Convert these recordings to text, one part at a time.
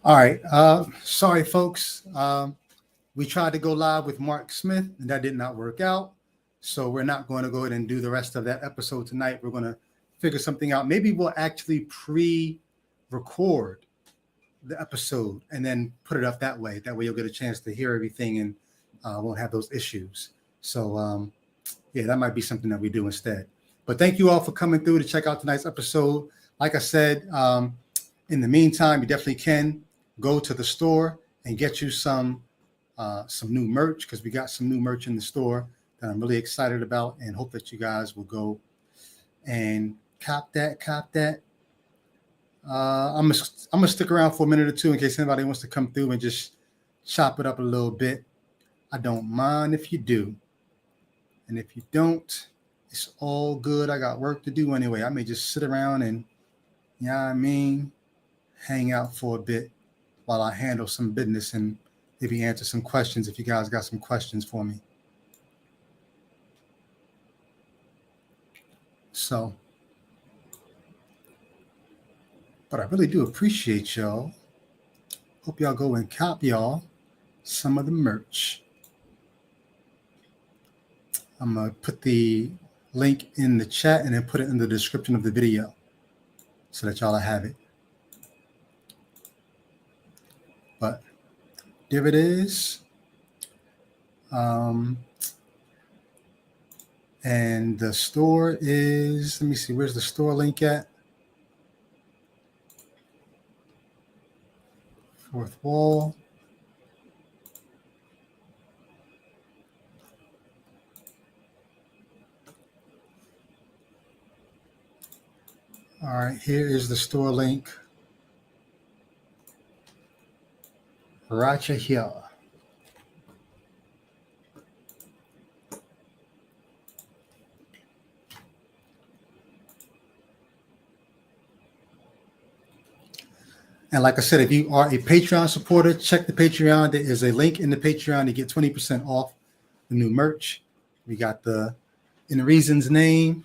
All right. Sorry, folks. We tried to go live with Mark Smith, and that did not work out. So we're not going to go ahead and do the rest of that episode tonight. We're going to figure something out. Maybe we'll actually pre-record the episode and then put it up that way. That way you'll get a chance to hear everything and won't have those issues. So yeah, that might be something that we do instead. But thank you all for coming through to check out tonight's episode. Like I said, in the meantime, you definitely can go to the store and get you some new merch, because we got some new merch in the store that I'm really excited about, and hope that you guys will go and cop that. I'm gonna stick around for a minute or two in case anybody wants to come through and just chop it up a little bit. I don't mind if you do, and if you don't, it's all good. I got work to do anyway. I may just sit around and, you know what I mean, hang out for a bit while I handle some business and maybe answer some questions if you guys got some questions for me. So, but I really do appreciate y'all. Hope y'all go and cop y'all some of the merch. I'm going to put the link in the chat and then put it in the description of the video so that y'all have it. But there it is. And the store is, let me see, where's the store link at? Fourth wall. All right, here is the store link. Right here. And like I said, if you are a Patreon supporter, check the Patreon. There is a link in the Patreon to get 20% off the new merch. We got the In the Reason's Name,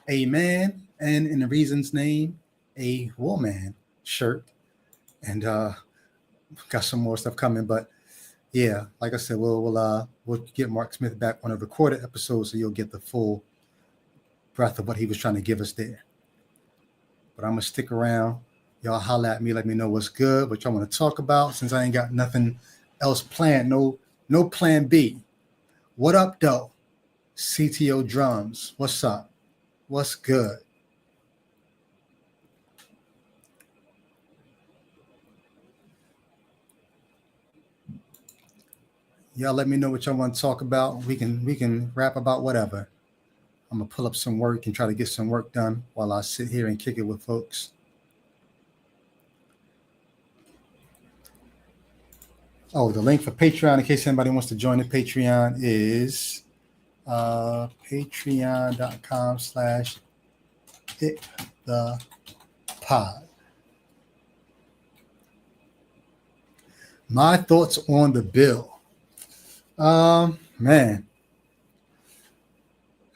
a man, and In the Reason's Name, a woman shirt. And got some more stuff coming. But yeah, like I said, we'll get Mark Smith back on a recorded episode, so you'll get the full breadth of what he was trying to give us there. But I'm gonna stick around. Y'all holler at me, let me know what's good, what y'all want to talk about, since I ain't got nothing else planned. No plan B. What up, though? CTO Drums. What's up? What's good? Y'all let me know what y'all want to talk about. We can rap about whatever. I'm gonna pull up some work and try to get some work done while I sit here and kick it with folks. Oh, the link for Patreon, in case anybody wants to join the Patreon, is patreon.com/hitthepod. My thoughts on the bill. Man.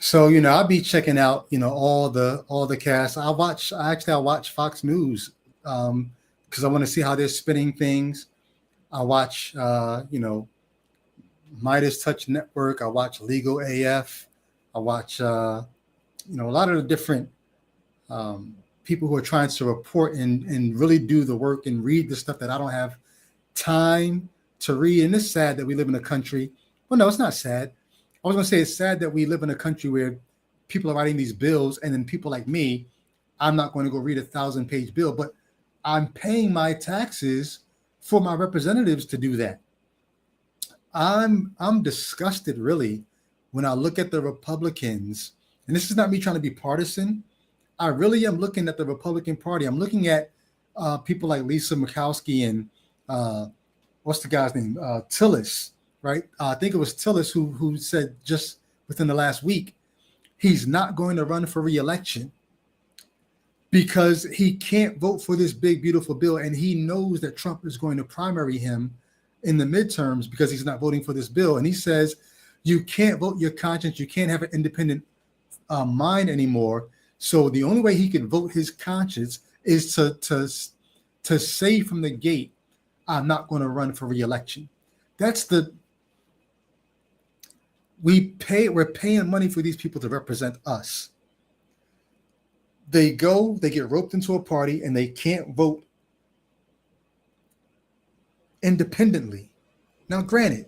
So, I'll be checking out, all the casts. I watch Fox News because I want to see how they're spinning things. I watch, Midas Touch Network. I watch Legal AF. I watch, a lot of the different people who are trying to report and really do the work and read the stuff that I don't have time to read. And it's sad that we live in a country. Well, no, it's not sad. I was going to say it's sad that we live in a country where people are writing these bills, and then people like me, I'm not going to go read a 1,000-page bill, but I'm paying my taxes for my representatives to do that. I'm disgusted, really, when I look at the Republicans, and this is not me trying to be partisan. I really am looking at the Republican Party. I'm looking at people like Lisa Murkowski and what's the guy's name? Tillis, right? I think it was Tillis who said just within the last week, he's not going to run for re-election because he can't vote for this big, beautiful bill. And he knows that Trump is going to primary him in the midterms because he's not voting for this bill. And he says, you can't vote your conscience. You can't have an independent mind anymore. So the only way he can vote his conscience is to say from the gate I'm not going to run for re-election. That's we're paying money for these people to represent us. They get roped into a party and they can't vote independently. Now, granted,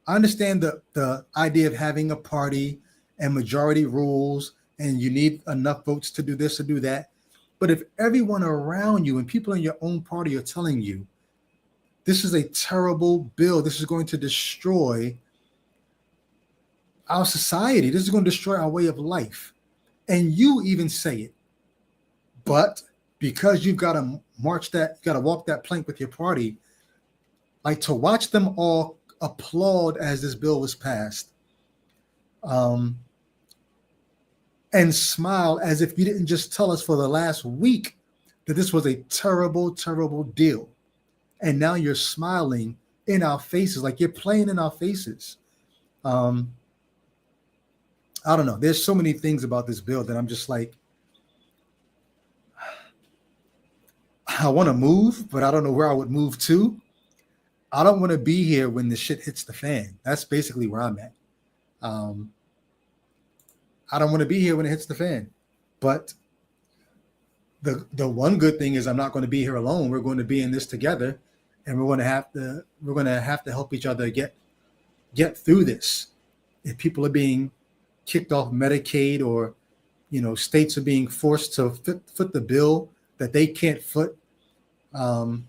I understand the idea of having a party and majority rules, and you need enough votes to do this or do that. But if everyone around you and people in your own party are telling you, this is a terrible bill, this is going to destroy our society, this is going to destroy our way of life, and you even say it, but because you've got to walk that plank with your party, like to watch them all applaud as this bill was passed, and smile as if you didn't just tell us for the last week that this was a terrible, terrible deal. And now you're smiling in our faces, like you're playing in our faces. I don't know. There's so many things about this bill that I'm just like, I want to move, but I don't know where I would move to. I don't want to be here when the shit hits the fan. That's basically where I'm at. I don't want to be here when it hits the fan. But the one good thing is I'm not going to be here alone. We're going to be in this together, and we're going to have to help each other get through this. If people are being kicked off Medicaid, or states are being forced to foot the bill that they can't foot, I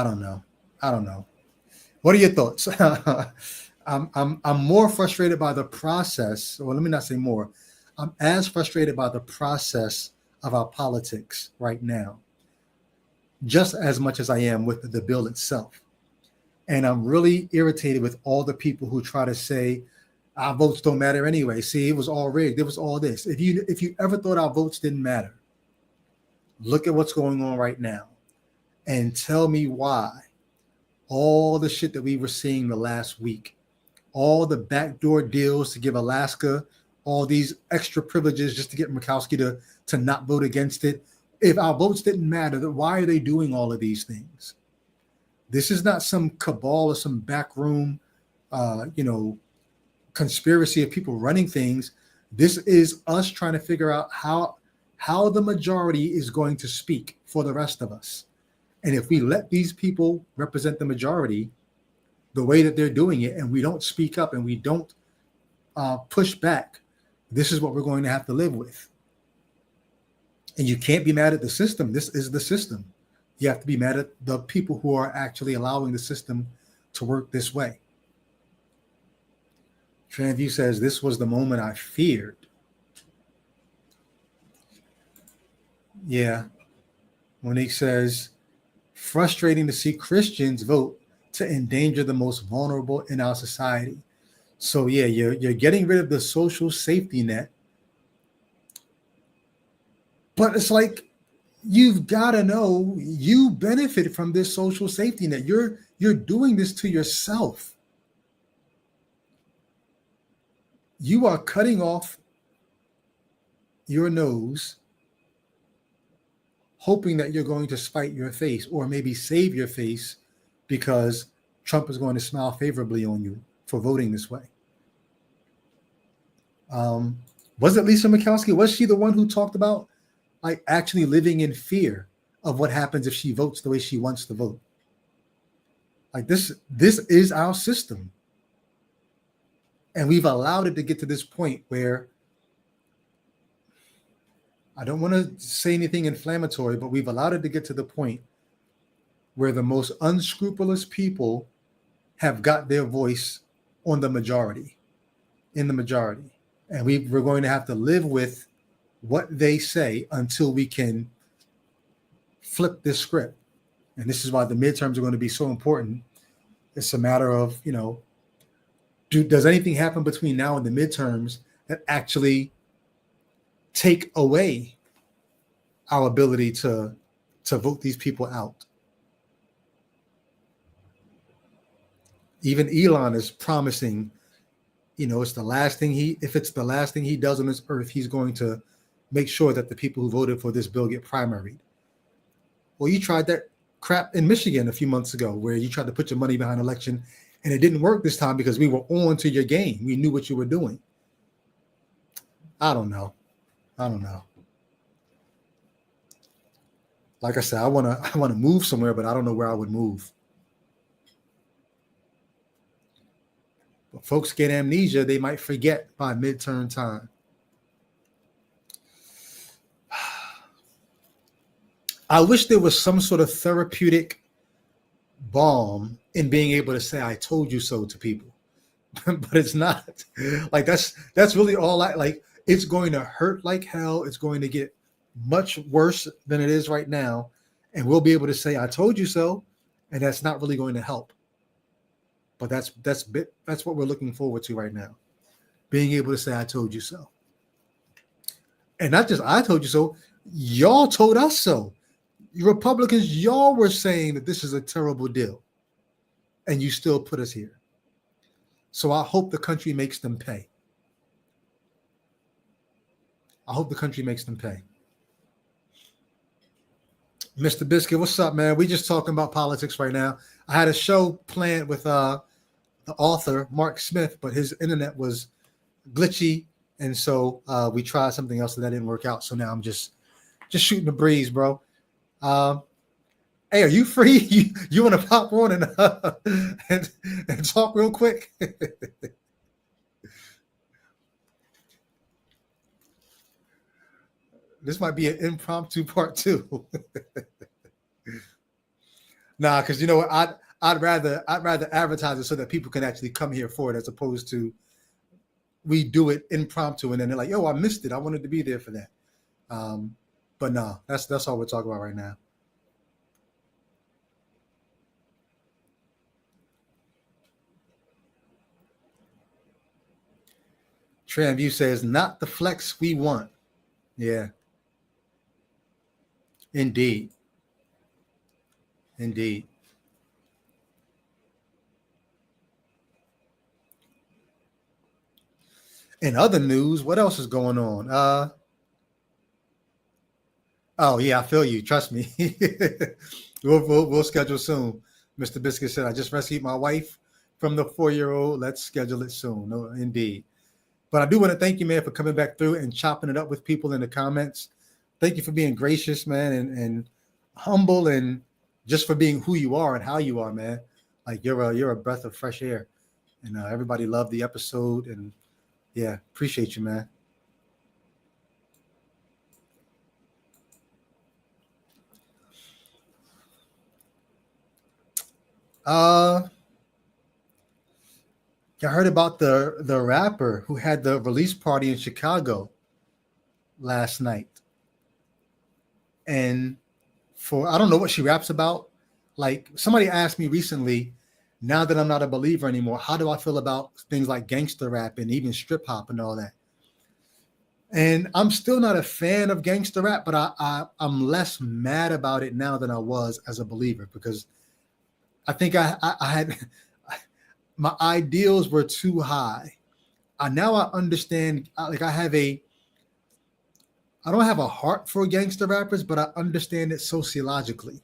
don't know. What are your thoughts? I'm more frustrated by the process. Well, let me not say more. I'm as frustrated by the process of our politics right now, just as much as I am with the bill itself. And I'm really irritated with all the people who try to say our votes don't matter anyway. See, it was all rigged. It was all this. If you ever thought our votes didn't matter, look at what's going on right now and tell me why all the shit that we were seeing the last week, all the backdoor deals to give Alaska all these extra privileges just to get Murkowski to not vote against it. If our votes didn't matter, then why are they doing all of these things? This is not some cabal or some backroom, conspiracy of people running things. This is us trying to figure out how the majority is going to speak for the rest of us. And if we let these people represent the majority the way that they're doing it, and we don't speak up and we don't push back, this is what we're going to have to live with. And you can't be mad at the system. This is the system. You have to be mad at the people who are actually allowing the system to work this way. Transview says, this was the moment I feared. Yeah. Monique says, frustrating to see Christians vote to endanger the most vulnerable in our society. So yeah, you're getting rid of the social safety net. But it's like, you've got to know you benefit from this social safety net. You're doing this to yourself. You are cutting off your nose, hoping that you're going to spite your face or maybe save your face because Trump is going to smile favorably on you for voting this way. Was it Lisa Murkowski? Was she the one who talked about like actually living in fear of what happens if she votes the way she wants to vote? Like this is our system. And we've allowed it to get to this point where, I don't want to say anything inflammatory, but we've allowed it to get to the point where the most unscrupulous people have got their voice on the majority, in the majority. And we're going to have to live with what they say until we can flip this script. And this is why the midterms are going to be so important. It's a matter of, does anything happen between now and the midterms that actually take away our ability to vote these people out? Even Elon is promising, it's the last thing if it's the last thing he does on this earth, he's going to make sure that the people who voted for this bill get primaried. Well, you tried that crap in Michigan a few months ago where you tried to put your money behind an election and it didn't work this time because we were on to your game. We knew what you were doing. I don't know. Like I said, I want to move somewhere, but I don't know where I would move. But folks get amnesia. They might forget by midterm time. I wish there was some sort of therapeutic balm in being able to say, I told you so to people, but it's not. Like that's really all like, it's going to hurt like hell. It's going to get much worse than it is right now. And we'll be able to say, I told you so. And that's not really going to help. But that's what we're looking forward to right now. Being able to say, I told you so. And not just I told you so, y'all told us so. You Republicans, y'all were saying that this is a terrible deal. And you still put us here. So I hope the country makes them pay. Mr. Biscuit, what's up, man? We just talking about politics right now. I had a show planned with the author, Mark Smith, but his internet was glitchy. And so we tried something else and that didn't work out. So now I'm just shooting the breeze, bro. Hey, are you free? You want to pop on and talk real quick? This might be an impromptu part 2. Nah, because you know what, I'd rather advertise it so that people can actually come here for it as opposed to we do it impromptu and then they're like, yo, I missed it. I wanted to be there for that. But no, that's all we're talking about right now. Tramview says, not the flex we want. Yeah. Indeed. In other news, what else is going on? Oh yeah, I feel you. Trust me. we'll schedule soon. Mr. Biscuit said, I just rescued my wife from the 4-year-old. Let's schedule it soon. No, indeed. But I do want to thank you, man, for coming back through and chopping it up with people in the comments. Thank you for being gracious, man, and humble, and just for being who you are and how you are, man. Like you're a breath of fresh air, and everybody loved the episode, and yeah, appreciate you, man. I heard about the rapper who had the release party in Chicago last night. And I don't know what she raps about. Like somebody asked me recently, now that I'm not a believer anymore, how do I feel about things like gangster rap and even strip hop and all that? And I'm still not a fan of gangster rap, but I'm less mad about it now than I was as a believer, because I think I had my ideals were too high. Now I understand. I don't have a heart for gangster rappers, but I understand it sociologically.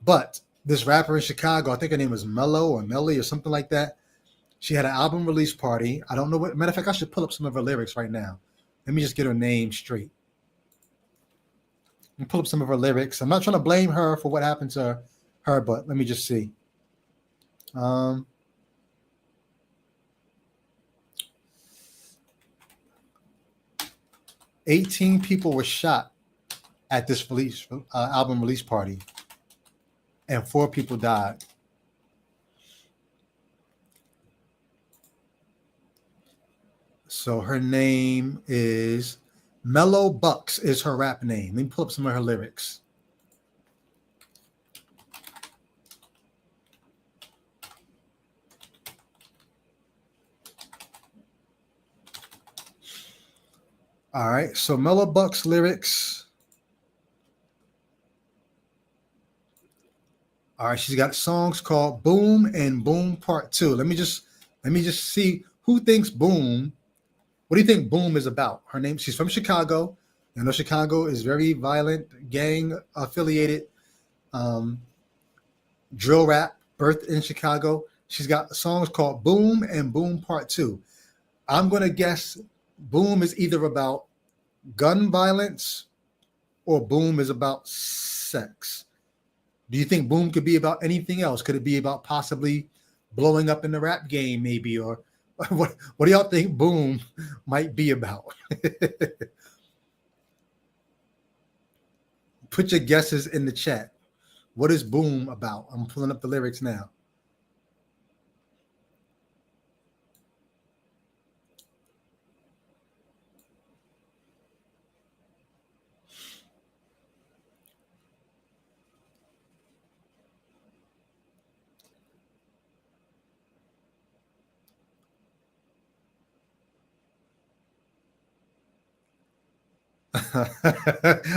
But this rapper in Chicago, I think her name was Mello or Melly or something like that. She had an album release party. I don't know what. Matter of fact, I should pull up some of her lyrics right now. Let me just get her name straight. And pull up some of her lyrics. I'm not trying to blame her for what happened to her, but let me just see. 18 people were shot at this album release party, and 4 people died. So her name is Mellow Bucks is her rap name. Let me pull up some of her lyrics. All right, so Mellow Bucks lyrics. All right, she's got songs called Boom and Boom Part 2. Let me just see who thinks Boom. What do you think Boom is about? Her name, she's from Chicago. I know Chicago is very violent, gang affiliated, um, drill rap, birthed in Chicago. She's got songs called Boom and Boom Part 2. I'm going to guess Boom is either about gun violence or Boom is about sex. Do you think Boom could be about anything else? Could it be about possibly blowing up in the rap game, maybe? Or what do y'all think Boom might be about? Put your guesses in the chat. What is Boom about? I'm pulling up the lyrics now.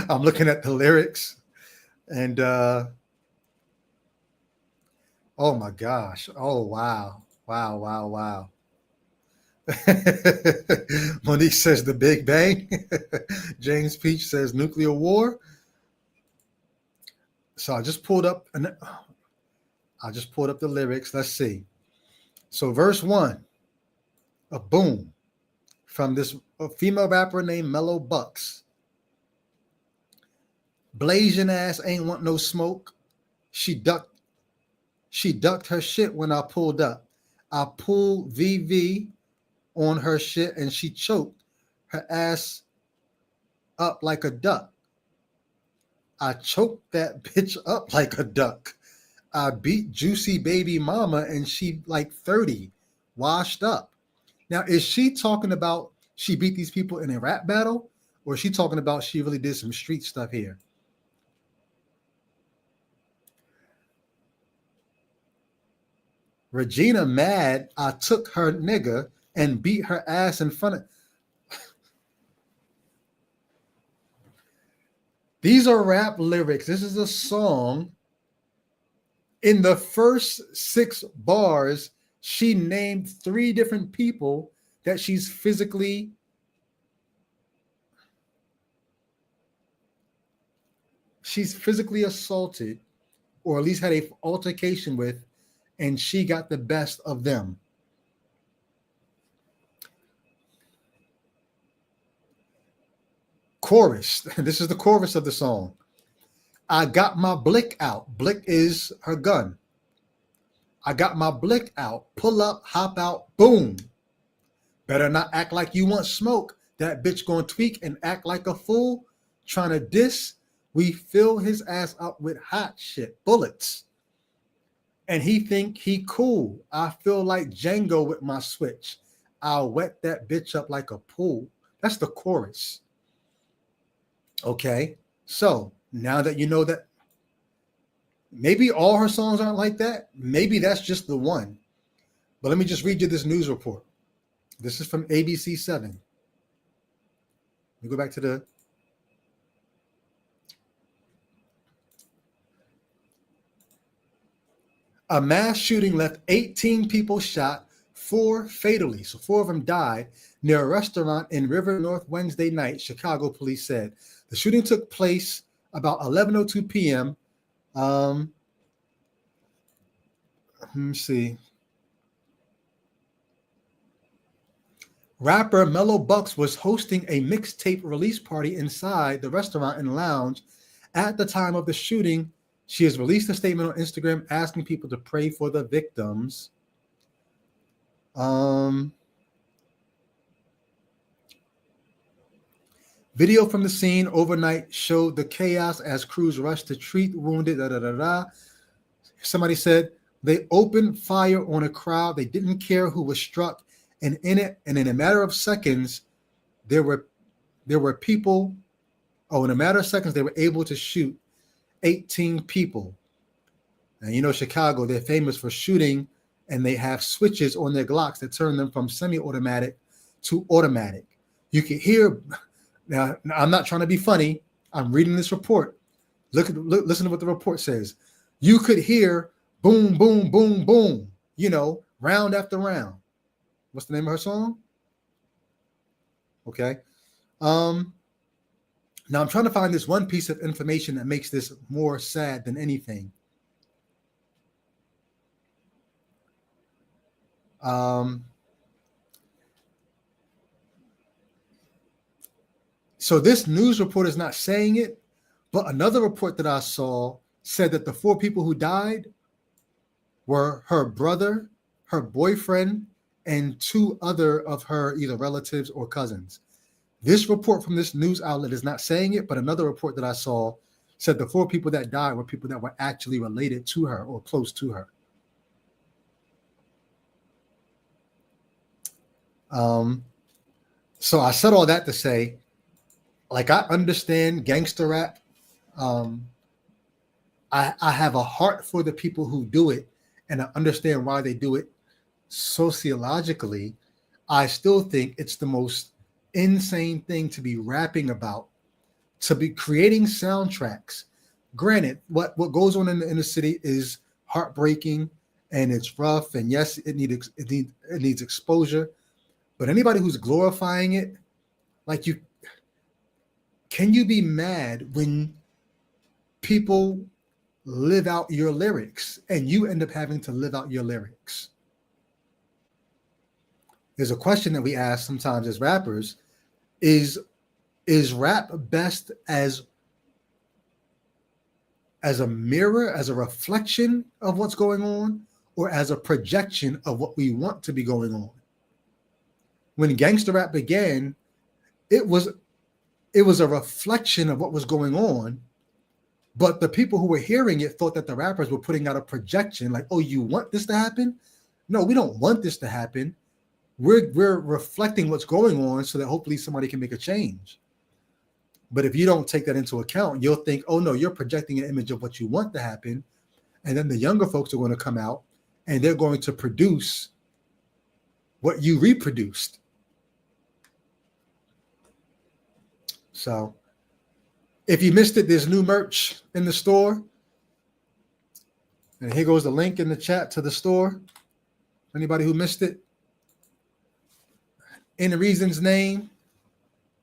I'm looking at the lyrics and oh my gosh. Oh wow. Wow, wow, wow. Monique says the Big Bang. James Peach says nuclear war. So I just pulled up the lyrics. Let's see. So verse 1, a boom from this female rapper named Mellow Bucks. Blazing ass ain't want no smoke. She ducked her shit when I pulled up. I pulled VV on her shit and she choked her ass up like a duck. I choked that bitch up like a duck. I beat Juicy Baby Mama and she like 30, washed up. Now, is she talking about she beat these people in a rap battle? Or is she talking about she really did some street stuff here? Regina mad I took her nigga and beat her ass in front of. These are rap lyrics. This is a song. In the first 6 bars, she named 3 different people that she's physically assaulted, or at least had a altercation with, and she got the best of them. Chorus. This is the chorus of the song. I got my blick out. Blick is her gun. I got my blick out. Pull up, hop out, boom. Better not act like you want smoke. That bitch gonna tweak and act like a fool. Trying to diss. We fill his ass up with hot shit, bullets. And he think he cool. I feel like Django with my switch. I'll wet that bitch up like a pool. That's the chorus. Okay, so now that you know that, maybe all her songs aren't like that. Maybe that's just the one. But let me just read you this news report. This is from ABC 7. Let me go back to the. A mass shooting left 18 people shot, 4 fatally. So 4 of them died near a restaurant in River North Wednesday night, Chicago police said. The shooting took place about 11:02 p.m. Let me see. Rapper Mellow Bucks was hosting a mixtape release party inside the restaurant and lounge at the time of the shooting. She has released a statement on Instagram asking people to pray for the victims. Video from the scene overnight showed the chaos as crews rushed to treat wounded. Somebody said they opened fire on a crowd. They didn't care who was struck, and in a matter of seconds, there were people. Oh, in a matter of seconds, they were able to shoot 18 people. And you know, Chicago, they're famous for shooting, and they have switches on their Glocks that turn them from semi-automatic to automatic. You can hear. Now, I'm not trying to be funny. I'm reading this report. Listen to what the report says. You could hear boom, boom, boom, boom, round after round. What's the name of her song? Okay. Now I'm trying to find this one piece of information that makes this more sad than anything. So this news report is not saying it, but another report that I saw said that the 4 people who died were her brother, her boyfriend, and 2 other of her either relatives or cousins. This report from this news outlet is not saying it, but another report that I saw said the 4 people that died were people that were actually related to her or close to her. So I said all that to say, like, I understand gangster rap. I have a heart for the people who do it, and I understand why they do it. Sociologically, I still think it's the most insane thing to be rapping about, to be creating soundtracks. Granted, what goes on in the city is heartbreaking and it's rough, and yes, it needs exposure. But anybody who's glorifying it, like, can you be mad when people live out your lyrics and you end up having to live out your lyrics? There's a question that we ask sometimes as rappers: is rap best as a mirror, as a reflection of what's going on, or as a projection of what we want to be going on? When gangster rap began, it was a reflection of what was going on, but the people who were hearing it thought that the rappers were putting out a projection, like, oh, you want this to happen? No, we don't want this to happen. We're reflecting what's going on so that hopefully somebody can make a change. But if you don't take that into account, you'll think, oh no, you're projecting an image of what you want to happen. And then the younger folks are going to come out and they're going to produce what you reproduced. So if you missed it, there's new merch in the store. And here goes the link in the chat to the store. Anybody who missed it. In the Reason's name,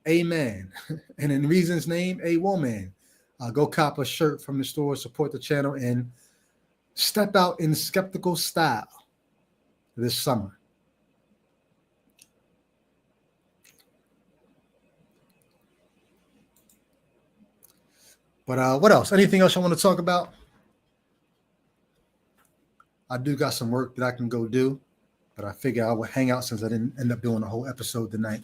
amen. And in Reason's name, a woman. Go cop a shirt from the store, support the channel, and step out in skeptical style this summer. But what else? Anything else I want to talk about? I do got some work that I can go do, but I figure I would hang out since I didn't end up doing a whole episode tonight.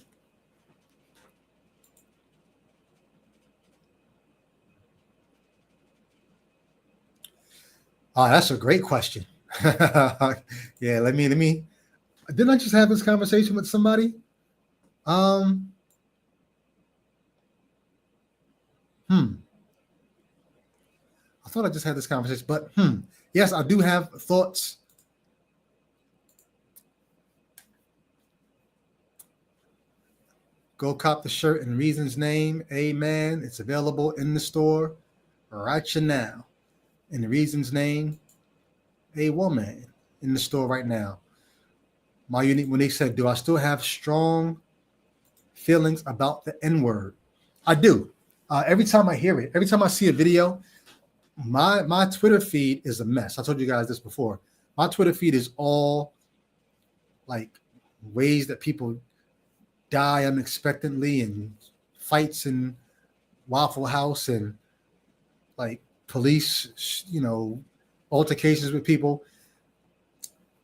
Oh, that's a great question. Yeah, let me. Didn't I just have this conversation with somebody? I thought I just had this conversation, but yes, I do have thoughts. Go cop the shirt in Reason's name, amen. It's available in the store right now. In the Reason's name, a woman in the store right now. My unique, when they said, do I still have strong feelings about the N-word? I do. Every time I hear it, every time I see a video, my Twitter feed is a mess. I told you guys this before. My Twitter feed is all like ways that people die unexpectedly and fights in Waffle House and like police, altercations with people.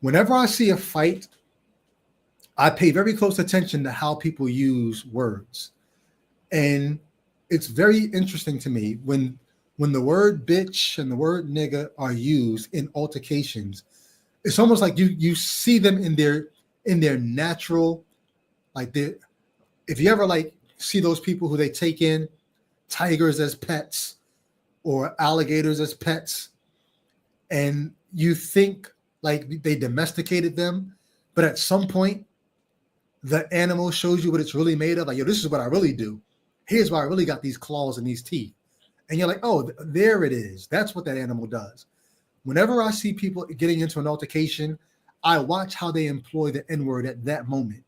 Whenever I see a fight, I pay very close attention to how people use words. And it's very interesting to me when the word bitch and the word nigga are used in altercations. It's almost like you see them in their natural, like, if you ever like see those people who they take in tigers as pets or alligators as pets, and you think like they domesticated them, but at some point the animal shows you what it's really made of. Like, yo, this is what I really do. Here's why I really got these claws and these teeth. And you're like, oh, there it is. That's what that animal does. Whenever I see people getting into an altercation, I watch how they employ the N-word at that moment.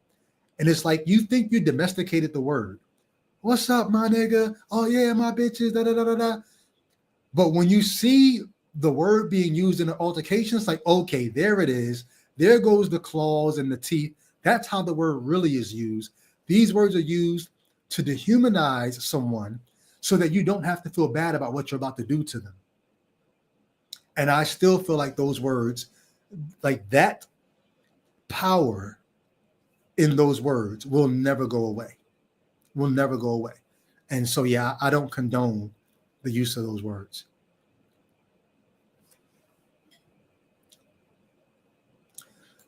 And it's like, you think you domesticated the word, What's up, my nigga? Oh yeah, my bitches. Da da da da da. But when you see the word being used in an altercation, it's like, okay, there it is. There goes the claws and the teeth. That's how the word really is used. These words are used to dehumanize someone so that you don't have to feel bad about what you're about to do to them. And I still feel like those words, like that power in those words will never go away. Will never go away. And so, yeah, I don't condone the use of those words.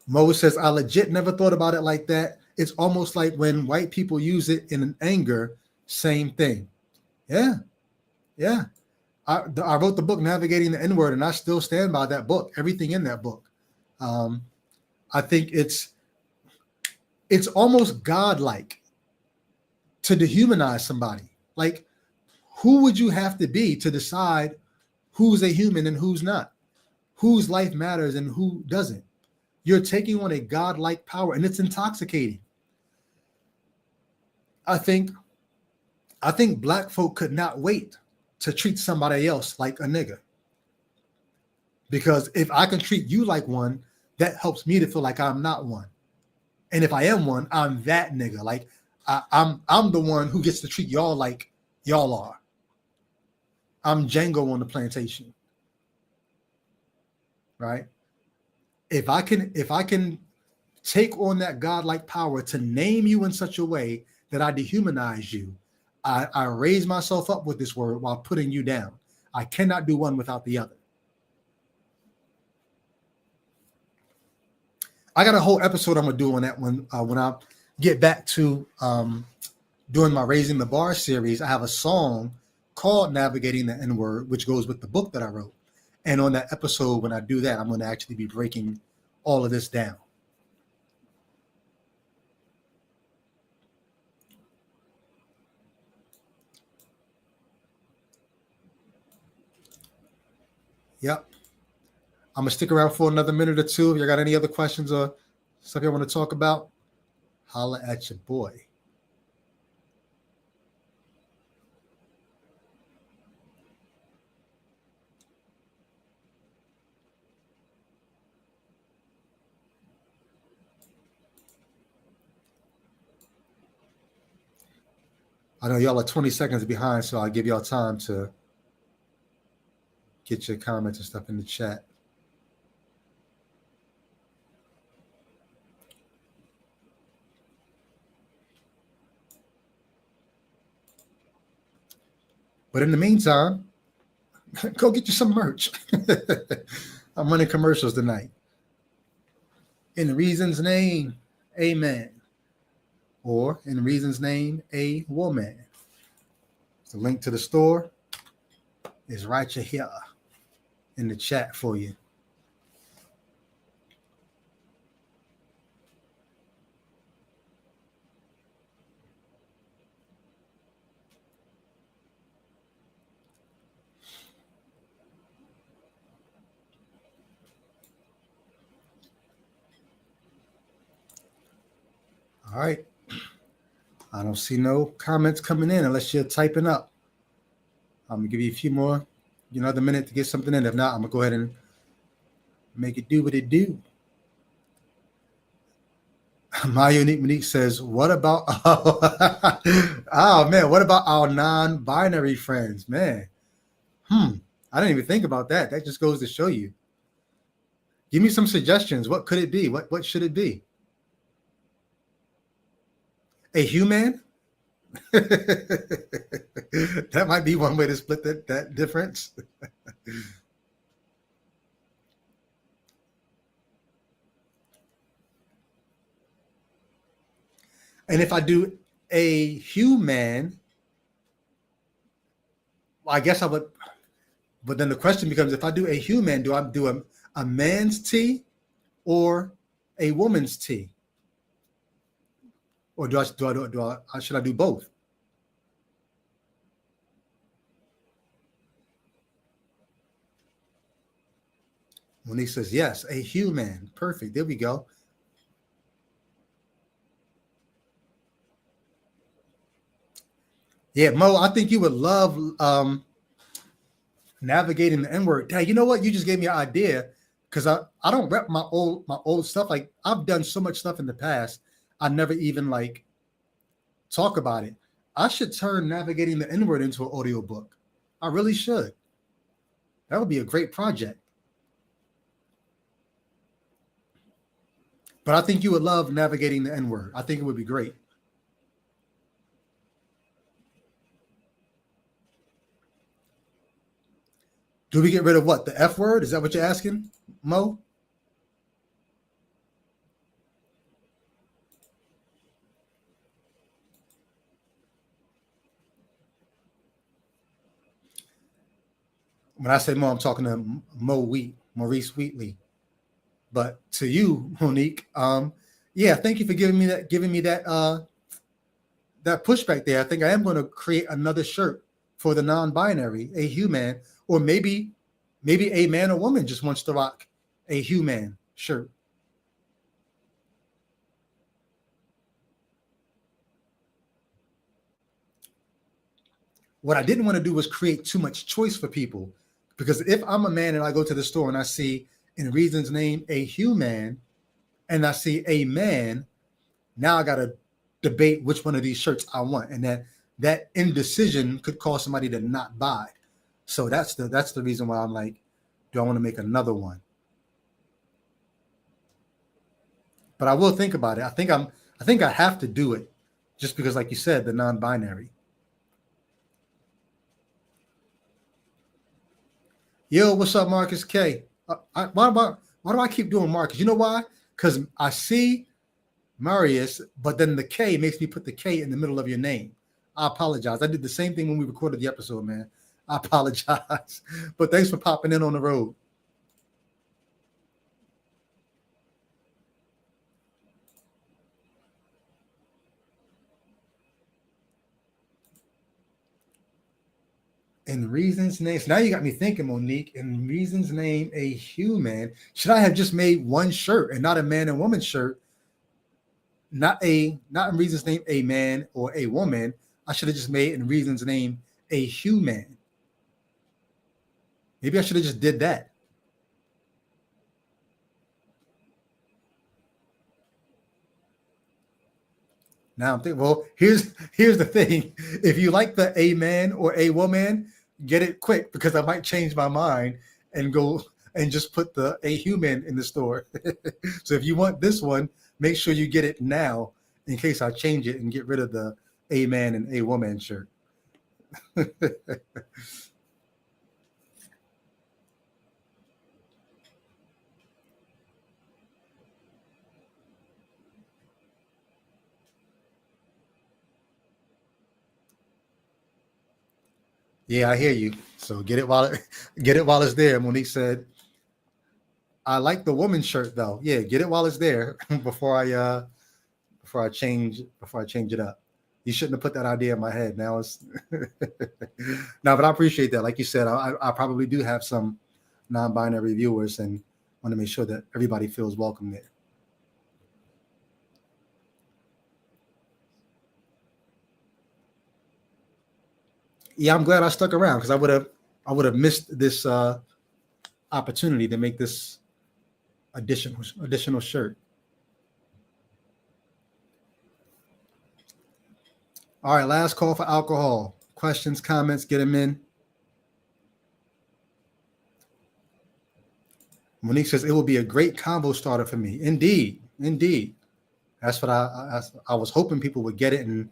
Mo says, I legit never thought about it like that. It's almost like when white people use it in an anger, same thing. Yeah, yeah. I wrote the book Navigating the N-Word, and I still stand by that book, everything in that book. I think it's almost godlike to dehumanize somebody. Like, who would you have to be to decide who's a human and who's not? Whose life matters and who doesn't? You're taking on a godlike power, and it's intoxicating. I think black folk could not wait to treat somebody else like a nigga. Because if I can treat you like one, that helps me to feel like I'm not one. And if I am one, I'm that nigga. Like I'm the one who gets to treat y'all like y'all are. I'm Django on the plantation. Right? If I can take on that godlike power to name you in such a way that I dehumanize you, I raise myself up with this word while putting you down. I cannot do one without the other. I got a whole episode I'm gonna do on that one when I get back to doing my Raising the Bar series. I have a song called Navigating the N-Word, which goes with the book that I wrote. And on that episode, when I do that, I'm going to actually be breaking all of this down. Yep. I'm going to stick around for another minute or two. If you got any other questions or stuff you want to talk about, holla at your boy. I know y'all are 20 seconds behind, so I'll give y'all time to get your comments and stuff in the chat. But in the meantime, go get you some merch. I'm running commercials tonight. In Reason's name, amen. Or in Reason's name, a woman. The link to the store is right here in the chat for you. All right. I don't see no comments coming in unless you're typing up. I'm going to give you a few more, another minute to get something in. If not, I'm going to go ahead and make it do what it do. My Unique Monique says, what about, oh man, what about our non-binary friends? Man, I didn't even think about that. That just goes to show you. Give me some suggestions. What could it be? What should it be? A human? That might be one way to split that difference. And if I do a human, well, I guess I would, but then the question becomes, if I do a human, do I do a man's tea or a woman's tea? Or should I do both? When he says yes, a human, perfect. There we go. Yeah, Mo, I think you would love navigating the N word. Dad, you know what? You just gave me an idea because I don't rep my old stuff. Like I've done so much stuff in the past, I never even like talk about it. I should turn navigating the N word into an audiobook. I really should. That would be a great project. But I think you would love navigating the N word. I think it would be great. Do we get rid of what? The F word? Is that what you're asking, Mo? When I say Mo, I'm talking to Maurice Wheatley. But to you, Monique, yeah, thank you for giving me that pushback there. I think I am going to create another shirt for the non-binary, a human, or maybe a man or woman just wants to rock a human shirt. What I didn't want to do was create too much choice for people, because if I'm a man and I go to the store and I see in Reason's name a human and I see a man, now I got to debate which one of these shirts I want, and that indecision could cause somebody to not buy. So that's the reason why I'm like, do I want to make another one? But I will think about it. I think I have to do it, just because, like you said, the non-binary. Yo, what's up, Marcus K? Why do I keep doing Marcus? You know why? Because I see Marius, but then the K makes me put the K in the middle of your name. I apologize. I did the same thing when we recorded the episode, man. I apologize. But thanks for popping in on the road. In Reason's name. So now you got me thinking, Monique. In Reason's name, a human. Should I have just made one shirt and not a man and woman shirt? Not in Reason's name, a man or a woman. I should have just made in Reason's name a human. Maybe I should have just did that. Now I'm thinking, well, here's the thing. If you like the a man or a woman, get it quick, because I might change my mind and go and just put the a human in the store. So if you want this one, make sure you get it now in case I change it and get rid of the a man and a woman shirt. Yeah, I hear you. So get it while it's there. Monique said, I like the woman shirt though. Yeah, get it while it's there before I change it up. You shouldn't have put that idea in my head. Now it's no, but I appreciate that. Like you said, I probably do have some non-binary viewers and want to make sure that everybody feels welcome there. Yeah, I'm glad I stuck around, because I would have missed this opportunity to make this additional shirt. All right, last call for alcohol. Questions, comments, get them in. Monique says it will be a great combo starter for me. Indeed, indeed. That's what I was hoping people would get it, and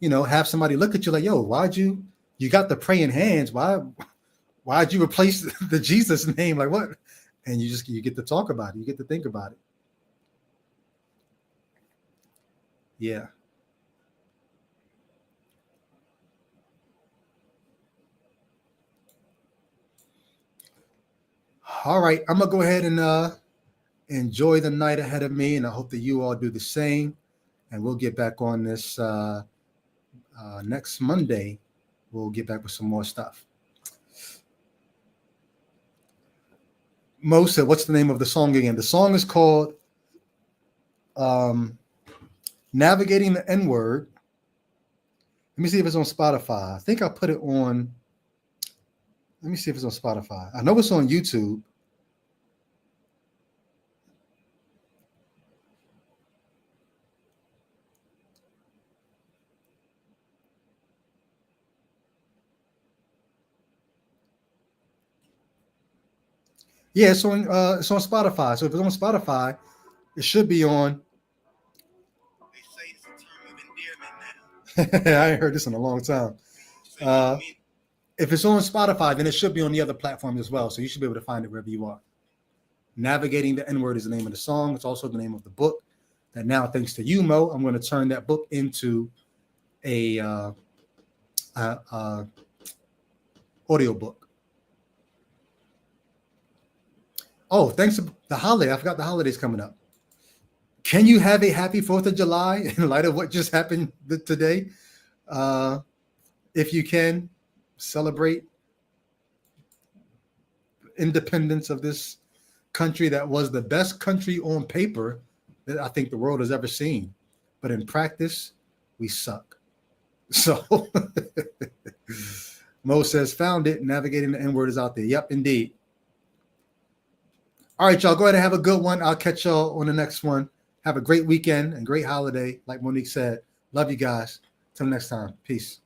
have somebody look at you like, yo, you got the praying hands? Why'd you replace the Jesus name? Like what? And you get to talk about it. You get to think about it. Yeah. All right, I'm gonna go ahead and enjoy the night ahead of me, and I hope that you all do the same. And we'll get back on this next Monday. We'll get back with some more stuff. Mo said, "What's the name of the song again?" The song is called um, "Navigating the N Word," Let me see if it's on Spotify. I think I put it on. Let me see if it's on Spotify. I know it's on YouTube. Yeah, it's on Spotify. So if it's on Spotify, it should be on. They say it's a term of endearment now. I ain't heard this in a long time. If it's on Spotify, then it should be on the other platforms as well. So you should be able to find it wherever you are. Navigating the N-Word is the name of the song. It's also the name of the book. That now, thanks to you, Mo, I'm going to turn that book into a audiobook. Oh, thanks to the holiday. I forgot the holiday's coming up. Can you have a happy 4th of July in light of what just happened today? If you can, celebrate independence of this country that was the best country on paper that I think the world has ever seen. But in practice, we suck. So Mo says, found it. Navigating the N-Word is out there. Yep, indeed. All right, y'all, go ahead and have a good one. I'll catch y'all on the next one. Have a great weekend and great holiday. Like Monique said, love you guys. Till next time. Peace.